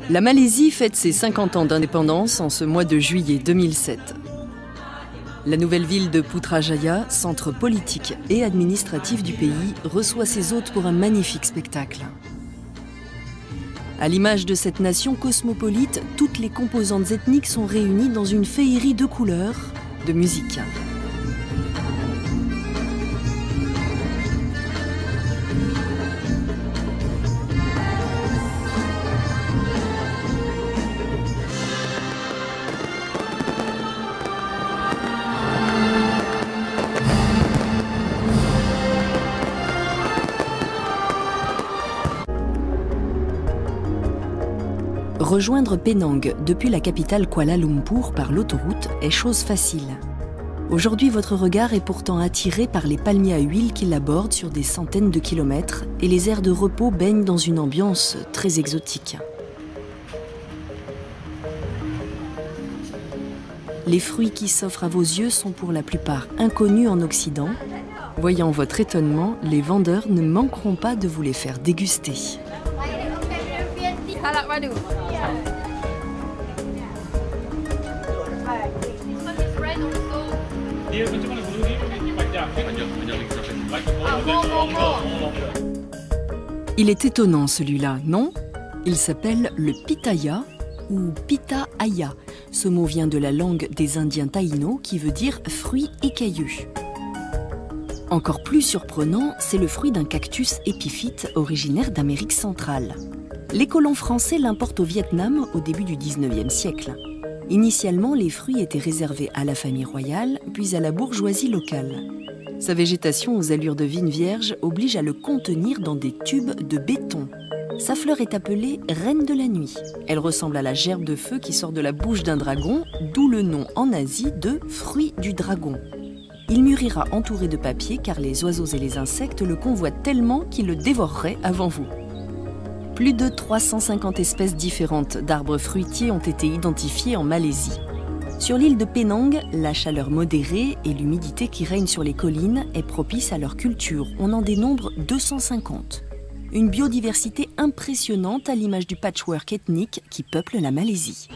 La Malaisie fête ses 50 ans d'indépendance en ce mois de juillet 2007. La nouvelle ville de Putrajaya, centre politique et administratif du pays, reçoit ses hôtes pour un magnifique spectacle. À l'image de cette nation cosmopolite, toutes les composantes ethniques sont réunies dans une féerie de couleurs, de musique. Rejoindre Penang depuis la capitale Kuala Lumpur par l'autoroute est chose facile. Aujourd'hui, votre regard est pourtant attiré par les palmiers à huile qui l'abordent sur des centaines de kilomètres et les aires de repos baignent dans une ambiance très exotique. Les fruits qui s'offrent à vos yeux sont pour la plupart inconnus en Occident. Voyant votre étonnement, les vendeurs ne manqueront pas de vous les faire déguster. Il est étonnant celui-là, non? Il s'appelle le pitaya ou pitahaya. Ce mot vient de la langue des Indiens taïnos qui veut dire fruit écailleux. Encore plus surprenant, c'est le fruit d'un cactus épiphyte originaire d'Amérique centrale. Les colons français l'importent au Vietnam au début du 19e siècle. Initialement, les fruits étaient réservés à la famille royale, puis à la bourgeoisie locale. Sa végétation aux allures de vigne vierge oblige à le contenir dans des tubes de béton. Sa fleur est appelée reine de la nuit. Elle ressemble à la gerbe de feu qui sort de la bouche d'un dragon, d'où le nom en Asie de fruit du dragon. Il mûrira entouré de papier car les oiseaux et les insectes le convoitent tellement qu'ils le dévoreraient avant vous. Plus de 350 espèces différentes d'arbres fruitiers ont été identifiées en Malaisie. Sur l'île de Penang, la chaleur modérée et l'humidité qui règne sur les collines est propice à leur culture. On en dénombre 250. Une biodiversité impressionnante à l'image du patchwork ethnique qui peuple la Malaisie.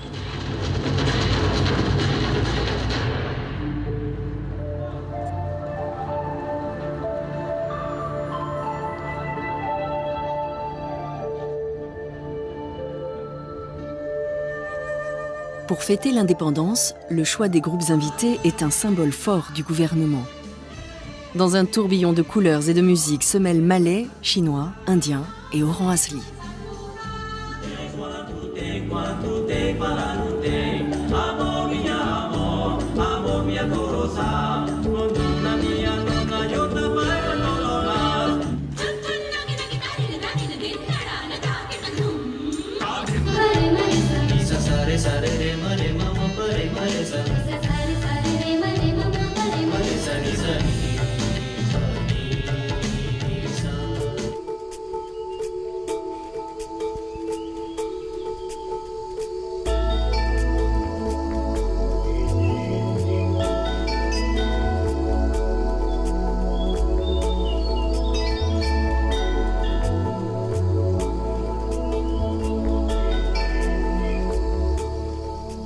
Pour fêter l'indépendance, le choix des groupes invités est un symbole fort du gouvernement. Dans un tourbillon de couleurs et de musique se mêlent malais, chinois, indiens et orang asli.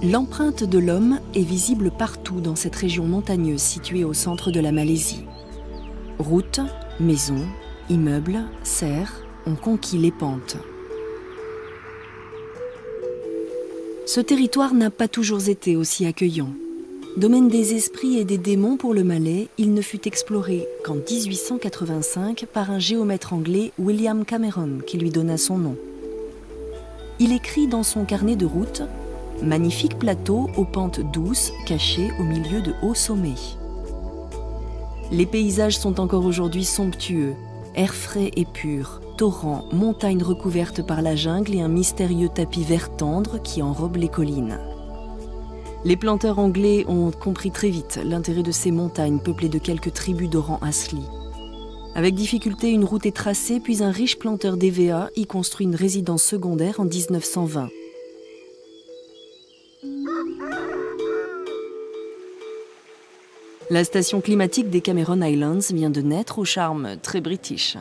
L'empreinte de l'homme est visible partout dans cette région montagneuse située au centre de la Malaisie. Routes, maisons, immeubles, serres ont conquis les pentes. Ce territoire n'a pas toujours été aussi accueillant. Domaine des esprits et des démons pour le Malais, il ne fut exploré qu'en 1885 par un géomètre anglais, William Cameron, qui lui donna son nom. Il écrit dans son carnet de route « Magnifique plateau aux pentes douces, cachés au milieu de hauts sommets ». Les paysages sont encore aujourd'hui somptueux, air frais et pur, torrents, montagnes recouvertes par la jungle et un mystérieux tapis vert tendre qui enrobe les collines. Les planteurs anglais ont compris très vite l'intérêt de ces montagnes peuplées de quelques tribus d'orang asli. Avec difficulté, une route est tracée, puis un riche planteur d'EVA y construit une résidence secondaire en 1920. La station climatique des Cameron Highlands vient de naître au charme très british.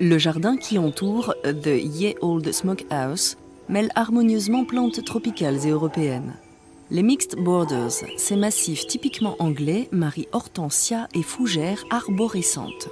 Le jardin qui entoure The Ye Old Smokehouse mêle harmonieusement plantes tropicales et européennes. Les mixed borders, ces massifs typiquement anglais, marient hortensias et fougères arborescentes.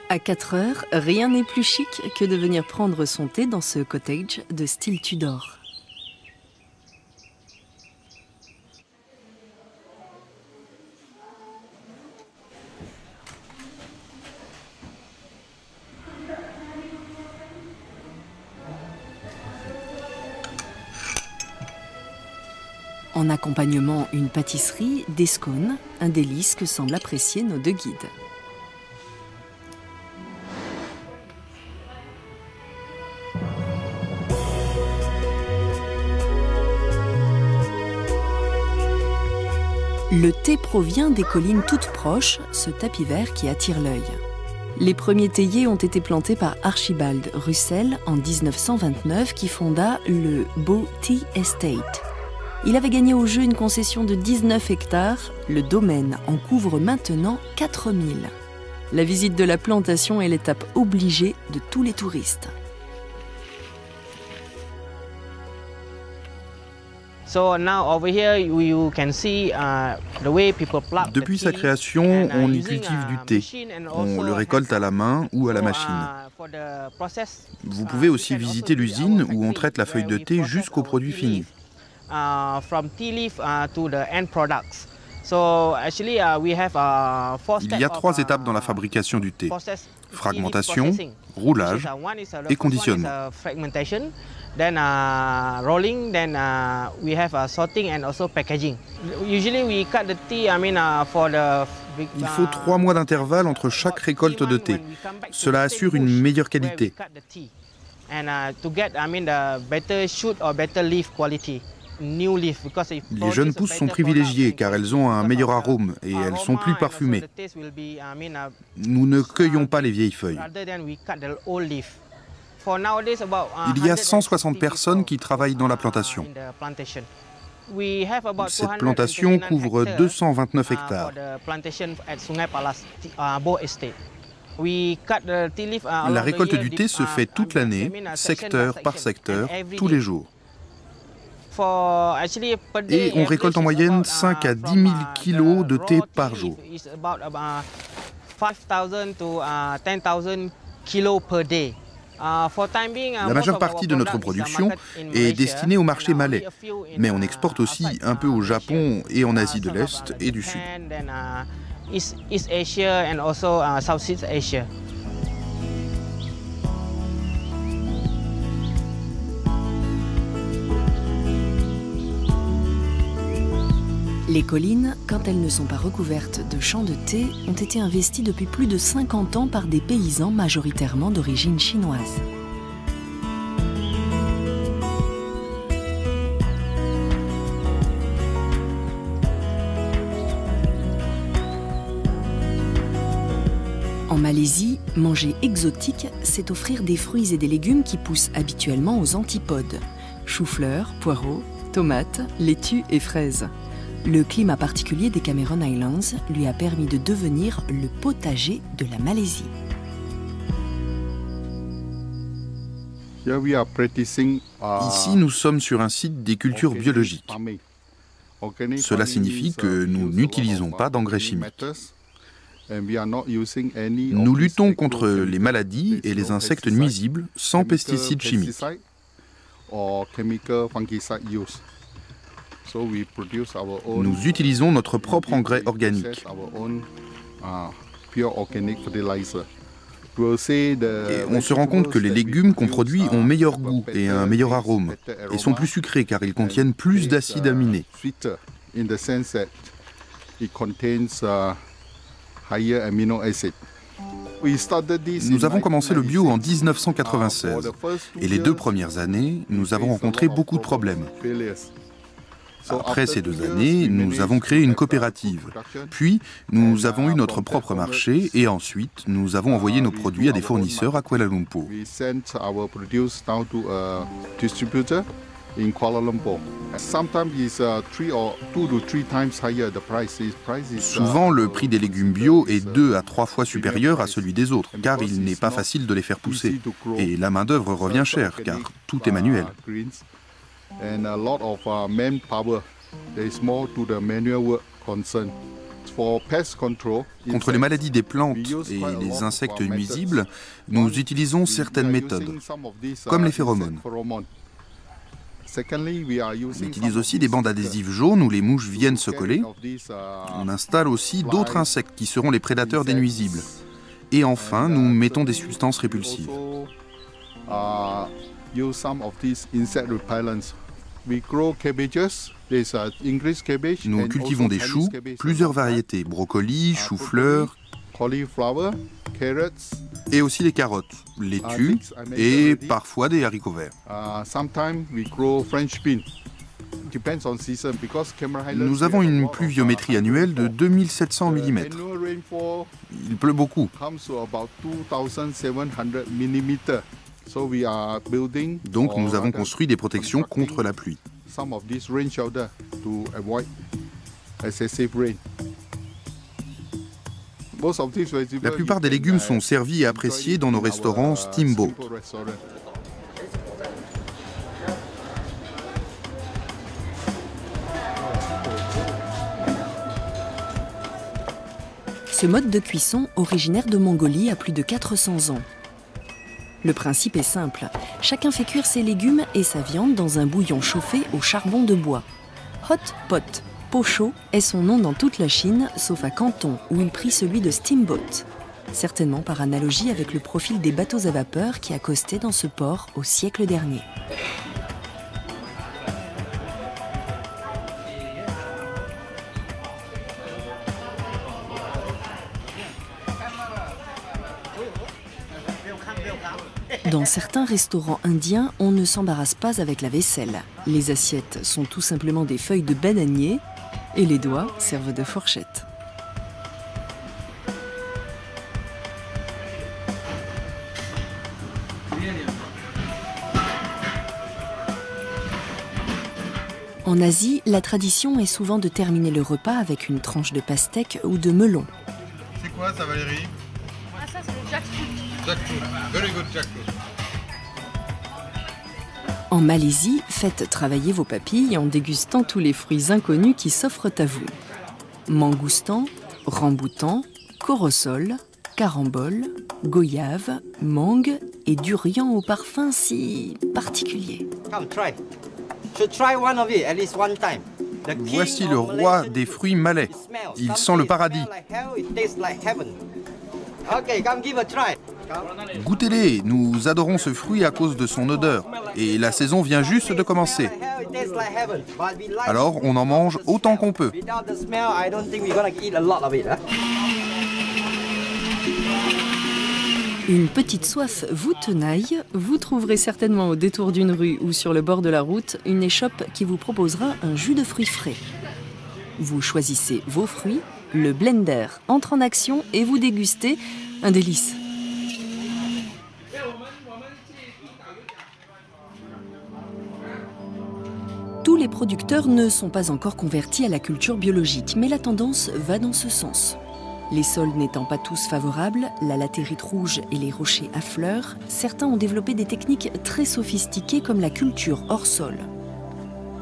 À 4 heures, rien n'est plus chic que de venir prendre son thé dans ce cottage de style Tudor. En accompagnement, une pâtisserie, des scones, un délice que semblent apprécier nos deux guides. Le thé provient des collines toutes proches, ce tapis vert qui attire l'œil. Les premiers théiers ont été plantés par Archibald Russell en 1929 qui fonda le Bow Tea Estate. Il avait gagné au jeu une concession de 19 hectares. Le domaine en couvre maintenant 4000. La visite de la plantation est l'étape obligée de tous les touristes. Depuis sa création, on y cultive du thé. On le récolte à la main ou à la machine. Vous pouvez aussi visiter l'usine où on traite la feuille de thé jusqu'au produit fini. Il y a 3 étapes dans la fabrication du thé. Fragmentation, roulage et conditionnement. Rolling, we have sorting and also packaging. Usually we cut the tea, Il faut 3 mois d'intervalle entre chaque récolte de thé. Cela assure une meilleure qualité. Les jeunes pousses sont privilégiées car elles ont un meilleur arôme et elles sont plus parfumées. Nous ne cueillons pas les vieilles feuilles. Il y a 160 personnes qui travaillent dans la plantation. Cette plantation couvre 229 hectares. La récolte du thé se fait toute l'année, secteur par secteur, tous les jours. Et on récolte en moyenne 5 à 10 000 kilos de thé par jour. La majeure partie de notre production est destinée au marché malais, mais on exporte aussi un peu au Japon et en Asie de l'Est et du Sud. Les collines, quand elles ne sont pas recouvertes de champs de thé, ont été investies depuis plus de 50 ans par des paysans majoritairement d'origine chinoise. En Malaisie, manger exotique, c'est offrir des fruits et des légumes qui poussent habituellement aux antipodes. Choux-fleurs, poireaux, tomates, laitues et fraises. Le climat particulier des Cameron Highlands lui a permis de devenir le potager de la Malaisie. Ici, nous sommes sur un site des cultures biologiques. Cela signifie que nous n'utilisons pas d'engrais chimiques. Nous luttons contre les maladies et les insectes nuisibles sans pesticides chimiques. Nous utilisons notre propre engrais organique. Et on se rend compte que les légumes qu'on produit ont meilleur goût et un meilleur arôme, et sont plus sucrés car ils contiennent plus d'acides aminés. Nous avons commencé le bio en 1996, et les 2 premières années, nous avons rencontré beaucoup de problèmes. Après ces 2 années, nous avons créé une coopérative. Puis, nous avons eu notre propre marché et ensuite, nous avons envoyé nos produits à des fournisseurs à Kuala Lumpur. Souvent, le prix des légumes bio est 2 à 3 fois supérieur à celui des autres, car il n'est pas facile de les faire pousser. Et la main-d'œuvre revient chère, car tout est manuel. Contre les maladies des plantes et les insectes nuisibles, nous utilisons certaines méthodes, comme les phéromones. On utilise aussi des bandes adhésives jaunes où les mouches viennent se coller. On installe aussi d'autres insectes qui seront les prédateurs des nuisibles. Et enfin, nous mettons des substances répulsives. Nous cultivons des choux, plusieurs variétés, brocolis, choux-fleurs, et aussi des carottes, laitues et parfois des haricots verts. Nous avons une pluviométrie annuelle de 2700 mm. Il pleut beaucoup. Donc nous avons construit des protections contre la pluie. La plupart des légumes sont servis et appréciés dans nos restaurants Steamboat. Ce mode de cuisson, originaire de Mongolie, a plus de 400 ans. Le principe est simple. Chacun fait cuire ses légumes et sa viande dans un bouillon chauffé au charbon de bois. Hot pot, pot chaud, est son nom dans toute la Chine, sauf à Canton, où il prit celui de steamboat. Certainement par analogie avec le profil des bateaux à vapeur qui accostaient dans ce port au siècle dernier. Dans certains restaurants indiens, on ne s'embarrasse pas avec la vaisselle. Les assiettes sont tout simplement des feuilles de bananier et les doigts servent de fourchette. En Asie, la tradition est souvent de terminer le repas avec une tranche de pastèque ou de melon. C'est quoi ça, Valérie? Ah, ça, c'est le jackfruit. Jackfruit. Very good jackfruit. En Malaisie, faites travailler vos papilles en dégustant tous les fruits inconnus qui s'offrent à vous. Mangoustan, ramboutan, corosol, carambole, goyave, mangue et durian au parfum si particulier. Come, try. Should try one of it at least one time. Voici le roi des fruits malais. Il sent le paradis. Okay, come give a try. Goûtez-les, nous adorons ce fruit à cause de son odeur. Et la saison vient juste de commencer. Alors, on en mange autant qu'on peut. Une petite soif vous tenaille, vous trouverez certainement au détour d'une rue ou sur le bord de la route une échoppe qui vous proposera un jus de fruits frais. Vous choisissez vos fruits, le blender entre en action et vous dégustez un délice. Tous les producteurs ne sont pas encore convertis à la culture biologique, mais la tendance va dans ce sens. Les sols n'étant pas tous favorables, la latérite rouge et les rochers à fleurs, certains ont développé des techniques très sophistiquées comme la culture hors sol.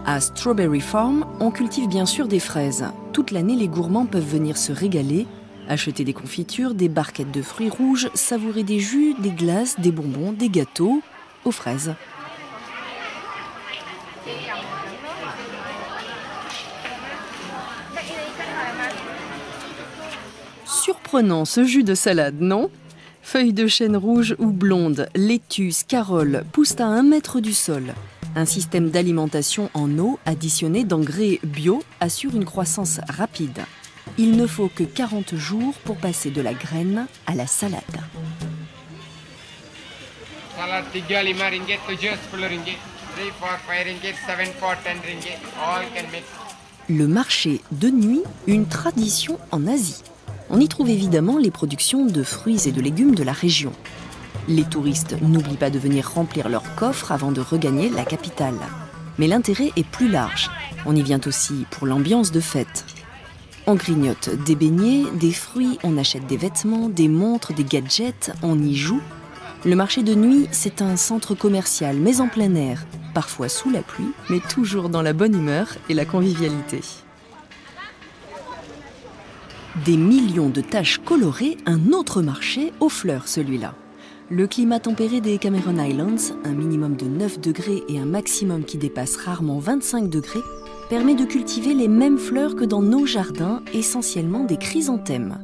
À Strawberry Farm, on cultive bien sûr des fraises. Toute l'année, les gourmands peuvent venir se régaler, acheter des confitures, des barquettes de fruits rouges, savourer des jus, des glaces, des bonbons, des gâteaux aux fraises. Surprenant ce jus de salade, non? Feuilles de chêne rouge ou blondes, laitue, scarole poussent à 1 mètre du sol. Un système d'alimentation en eau additionné d'engrais bio assure une croissance rapide. Il ne faut que 40 jours pour passer de la graine à la salade. Salad 3, 5 ringgit, 7, 10 ringgit. 3 for 5 ringgit, 7 for 10 ringgit. All can mix. Le marché de nuit, une tradition en Asie. On y trouve évidemment les productions de fruits et de légumes de la région. Les touristes n'oublient pas de venir remplir leurs coffres avant de regagner la capitale. Mais l'intérêt est plus large. On y vient aussi pour l'ambiance de fête. On grignote des beignets, des fruits, on achète des vêtements, des montres, des gadgets, on y joue. Le marché de nuit, c'est un centre commercial, mais en plein air, parfois sous la pluie, mais toujours dans la bonne humeur et la convivialité. Des millions de taches colorées, un autre marché aux fleurs celui-là. Le climat tempéré des Cameron Highlands, un minimum de 9 degrés et un maximum qui dépasse rarement 25 degrés, permet de cultiver les mêmes fleurs que dans nos jardins, essentiellement des chrysanthèmes.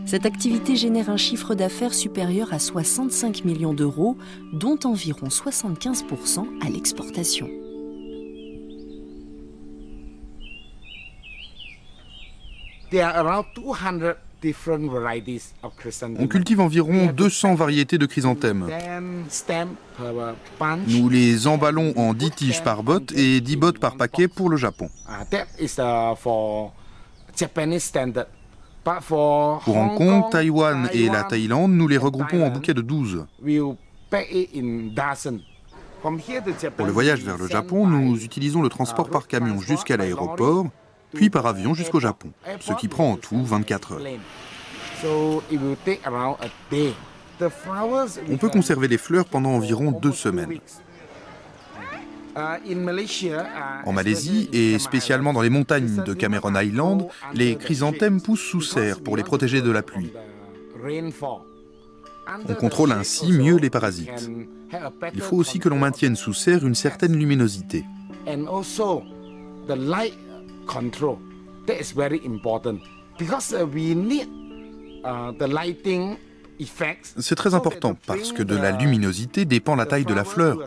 Cette activité génère un chiffre d'affaires supérieur à 65 millions d'euros, dont environ 75% à l'exportation. On cultive environ 200 variétés de chrysanthèmes. Nous les emballons en 10 tiges par botte et 10 bottes par paquet pour le Japon. Pour Hong Kong, Taïwan et la Thaïlande, nous les regroupons en bouquets de 12. Pour le voyage vers le Japon, nous utilisons le transport par camion jusqu'à l'aéroport, puis par avion jusqu'au Japon, ce qui prend en tout 24 heures. On peut conserver les fleurs pendant environ 2 semaines. En Malaisie, et spécialement dans les montagnes de Cameron Highlands, les chrysanthèmes poussent sous serre pour les protéger de la pluie. On contrôle ainsi mieux les parasites. Il faut aussi que l'on maintienne sous serre une certaine luminosité. C'est très important parce que de la luminosité dépend la taille de la fleur.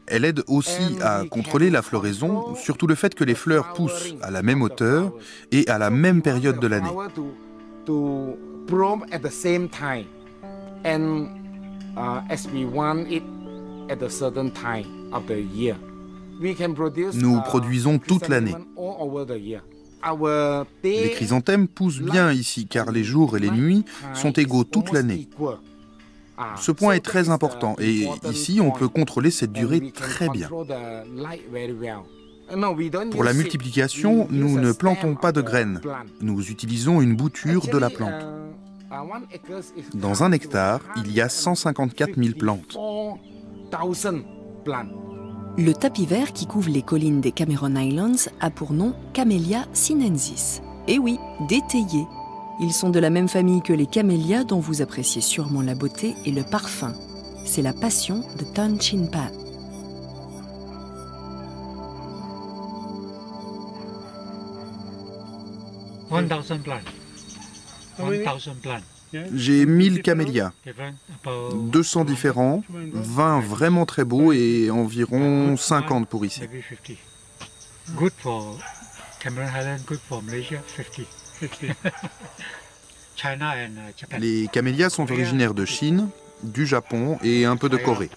Elle aide aussi à contrôler la floraison, surtout le fait que les fleurs poussent à la même hauteur et à la même période de l'année. Nous produisons toute l'année. Les chrysanthèmes poussent bien ici car les jours et les nuits sont égaux toute l'année. Ce point est très important et ici on peut contrôler cette durée très bien. Pour la multiplication, nous ne plantons pas de graines. Nous utilisons une bouture de la plante. Dans 1 hectare, il y a 154 000 plantes. Le tapis vert qui couvre les collines des Cameron Highlands a pour nom Camellia sinensis. Et oui, des théiers. Ils sont de la même famille que les camélias dont vous appréciez sûrement la beauté et le parfum. C'est la passion de Tan Chin Pat. J'ai 1000 camélias, 200 différents, 20 vraiment très beaux et environ 50 pour ici. Les camélias sont originaires de Chine, du Japon et un peu de Corée.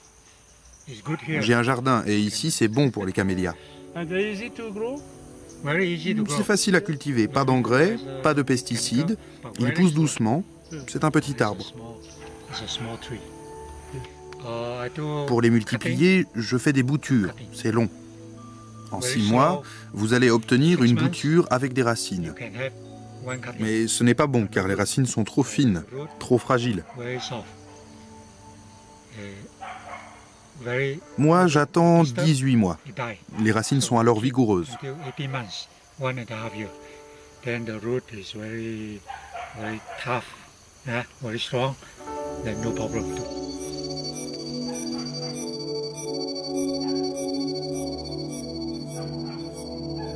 J'ai un jardin et ici c'est bon pour les camélias. C'est facile à cultiver, pas d'engrais, pas de pesticides, il pousse doucement, c'est un petit arbre. Pour les multiplier, je fais des boutures, c'est long. En 6 mois, vous allez obtenir une bouture avec des racines. Mais ce n'est pas bon car les racines sont trop fines, trop fragiles. Moi, j'attends 18 mois. Les racines sont alors vigoureuses.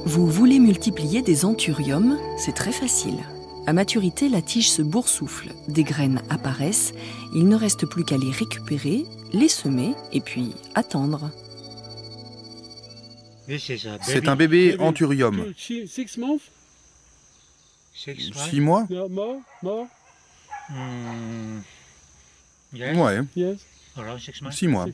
Vous voulez multiplier des anthuriums? C'est très facile. À maturité, la tige se boursoufle, des graines apparaissent, il ne reste plus qu'à les récupérer, les semer et puis attendre. C'est un bébé anthurium. 6 mois? Ouais. 6 mois.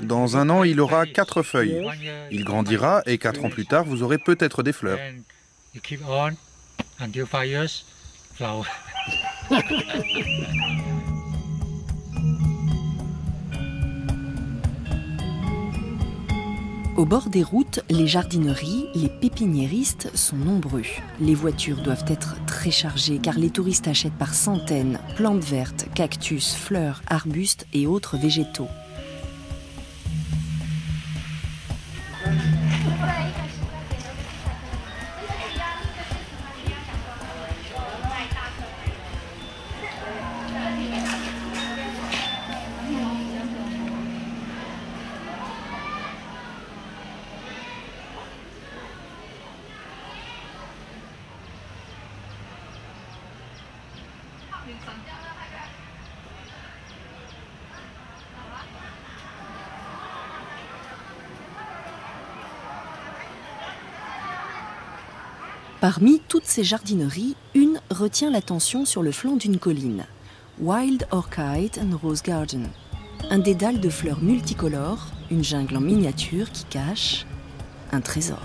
Dans un an, il aura 4 feuilles. Il grandira et 4 ans plus tard, vous aurez peut-être des fleurs. Au bord des routes, les jardineries, les pépiniéristes sont nombreux. Les voitures doivent être très chargées car les touristes achètent par centaines plantes vertes, cactus, fleurs, arbustes et autres végétaux. Parmi toutes ces jardineries, une retient l'attention sur le flanc d'une colline. Wild Orchid and Rose Garden. Un dédale de fleurs multicolores, une jungle en miniature qui cache un trésor.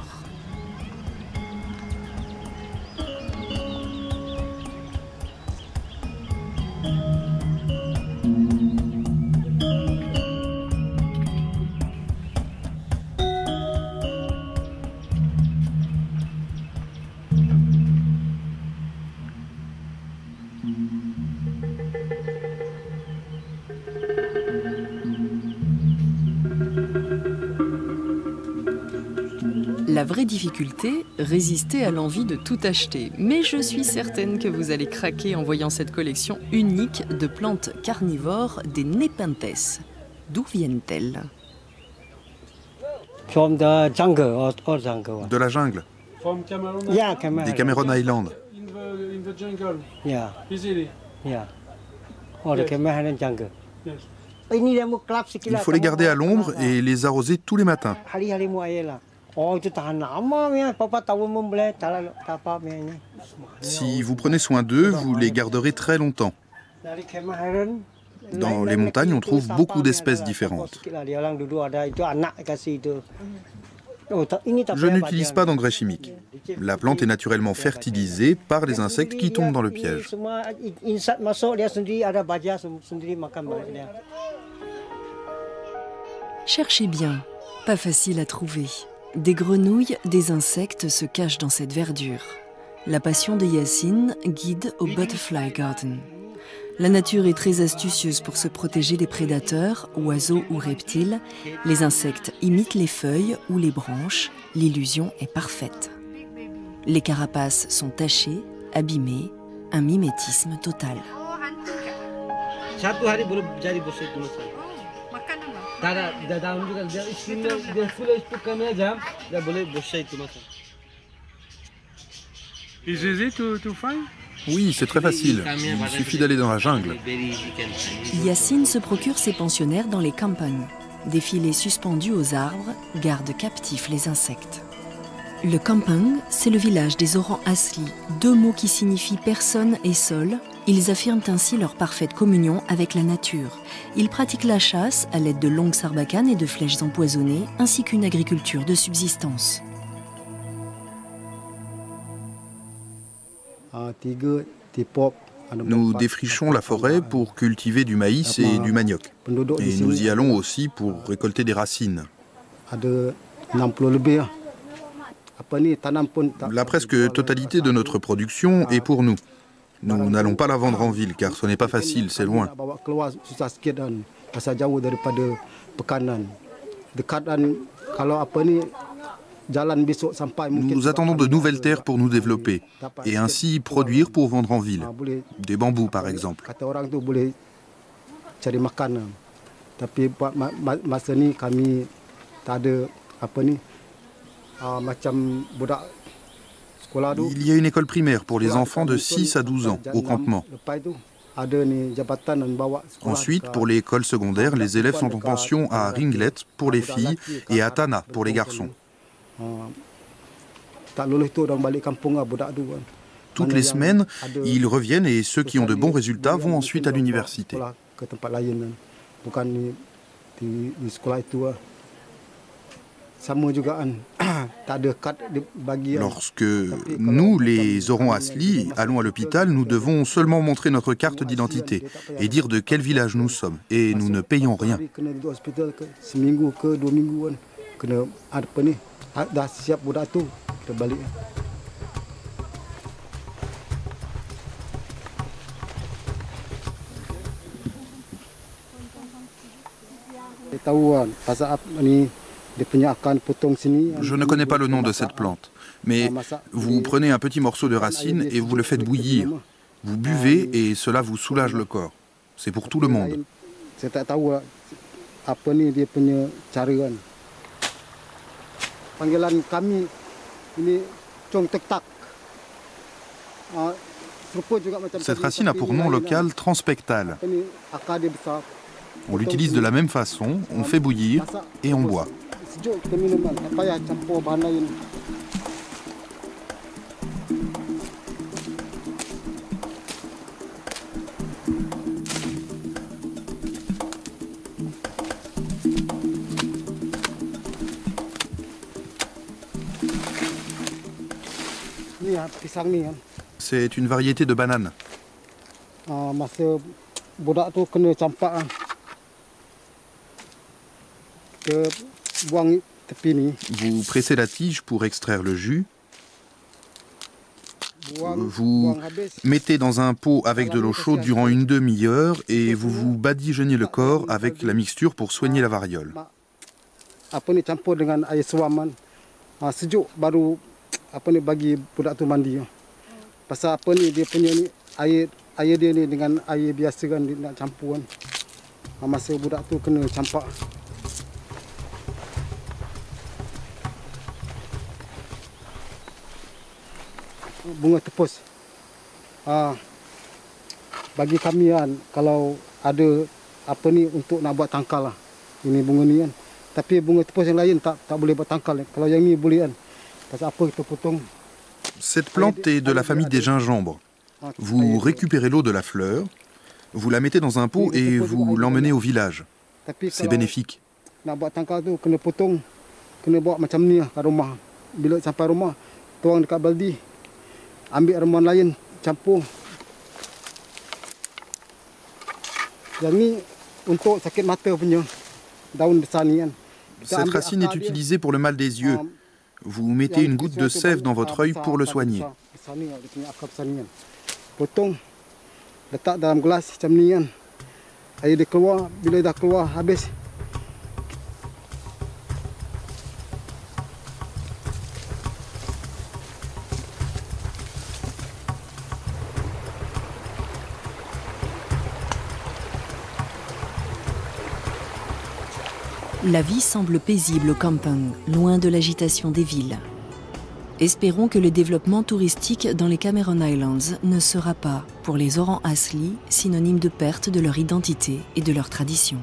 La vraie difficulté, résister à l'envie de tout acheter. Mais je suis certaine que vous allez craquer en voyant cette collection unique de plantes carnivores des Nepenthes. D'où viennent-elles? De la jungle. Des Cameron Highlands. Il faut les garder à l'ombre et les arroser tous les matins. Si vous prenez soin d'eux, vous les garderez très longtemps. Dans les montagnes, on trouve beaucoup d'espèces différentes. Je n'utilise pas d'engrais chimiques. La plante est naturellement fertilisée par les insectes qui tombent dans le piège. Cherchez bien, pas facile à trouver. Des grenouilles, des insectes se cachent dans cette verdure. La passion de Yacine guide au Butterfly Garden. La nature est très astucieuse pour se protéger des prédateurs, oiseaux ou reptiles. Les insectes imitent les feuilles ou les branches. L'illusion est parfaite. Les carapaces sont tachées, abîmées, un mimétisme total. Oui, c'est très facile. Il suffit d'aller dans la jungle. Yacine se procure ses pensionnaires dans les campagnes. Des filets suspendus aux arbres gardent captifs les insectes. Le campang, c'est le village des Orang Asli, 2 mots qui signifient personne et sol. Ils affirment ainsi leur parfaite communion avec la nature. Ils pratiquent la chasse à l'aide de longues sarbacanes et de flèches empoisonnées, ainsi qu'une agriculture de subsistance. Nous défrichons la forêt pour cultiver du maïs et du manioc. Et nous y allons aussi pour récolter des racines. La presque totalité de notre production est pour nous. Nous n'allons pas la vendre en ville car ce n'est pas facile, c'est loin. Nous attendons de nouvelles terres pour nous développer et ainsi produire pour vendre en ville. Des bambous par exemple. Il y a une école primaire pour les enfants de 6 à 12 ans au campement. Ensuite, pour l'école secondaire, les élèves sont en pension à Ringlet pour les filles et à Tana pour les garçons. Toutes les semaines, ils reviennent et ceux qui ont de bons résultats vont ensuite à l'université. Lorsque nous, les Orang Asli, allons à l'hôpital, nous devons seulement montrer notre carte d'identité et dire de quel village nous sommes. Et nous ne payons rien. Je ne connais pas le nom de cette plante, mais vous prenez un petit morceau de racine et vous le faites bouillir. Vous buvez et cela vous soulage le corps. C'est pour tout le monde. Cette racine a pour nom local transpectale. On l'utilise de la même façon, on fait bouillir et on boit. C'est une variété de banane. Vous pressez la tige pour extraire le jus. Vous mettez dans un pot avec de l'eau chaude durant une demi-heure et vous vous badigeonnez le corps avec la mixture pour soigner la variole. Bunga tepus. Bagi kami kan, kalau ada apa ni untuk nak buat tangkal lah. Ini bunga ni kan. Tapi bunga tepus yang lain tak boleh buat tangkal. Kalau yang ni boleh kan. Pasal apa kita potong. Cette plante est de la famille des gingembres. Vous récupérez l'eau de la fleur, vous la mettez dans un pot et vous l'emmenez au village. C'est bénéfique. Nak buat tangkal tu kena potong, kena bawa macam ni ke rumah. Bila sampai rumah, tuang dekat baldi. Ambil ramuan lain, campur. Yang ni untuk sakit mata punya daun besar ni kan. Cette racine est utilisée pour le mal des yeux. Vous mettez une goutte de sève dans votre œil pour le soigner. Potong, letak dalam gelas macam ni kan. Air dia keluar, bila dah keluar habis. La vie semble paisible au Kampung, loin de l'agitation des villes. Espérons que le développement touristique dans les Cameron Highlands ne sera pas, pour les Orang Asli, synonyme de perte de leur identité et de leur tradition.